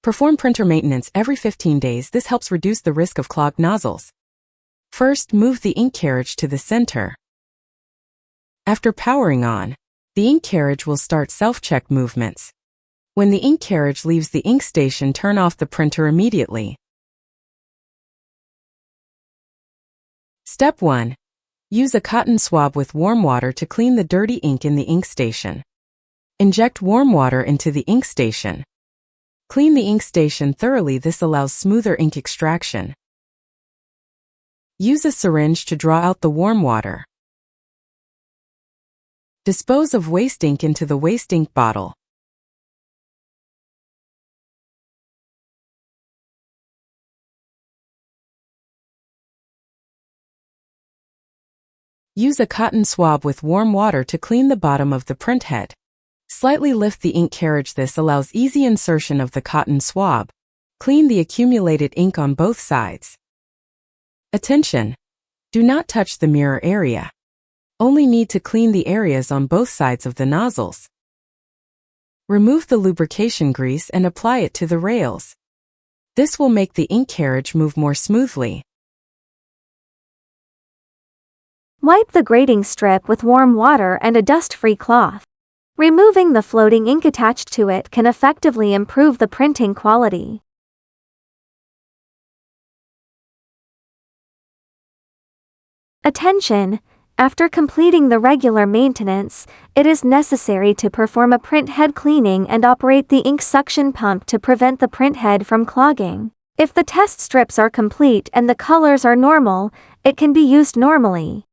Perform printer maintenance every 15 days. This helps reduce the risk of clogged nozzles. First, move the ink carriage to the center. After powering on, the ink carriage will start self-check movements. When the ink carriage leaves the ink station, turn off the printer immediately. Step 1. Use a cotton swab with warm water to clean the dirty ink in the ink station. Inject warm water into the ink station. Clean the ink station thoroughly. This allows smoother ink extraction. Use a syringe to draw out the warm water. Dispose of waste ink into the waste ink bottle. Use a cotton swab with warm water to clean the bottom of the printhead. Slightly lift the ink carriage. This allows easy insertion of the cotton swab. Clean the accumulated ink on both sides. Attention! Do not touch the mirror area. Only need to clean the areas on both sides of the nozzles. Remove the lubrication grease and apply it to the rails. This will make the ink carriage move more smoothly. Wipe the grating strip with warm water and a dust-free cloth. Removing the floating ink attached to it can effectively improve the printing quality. Attention! After completing the regular maintenance, it is necessary to perform a printhead cleaning and operate the ink suction pump to prevent the printhead from clogging. If the test strips are complete and the colors are normal, it can be used normally.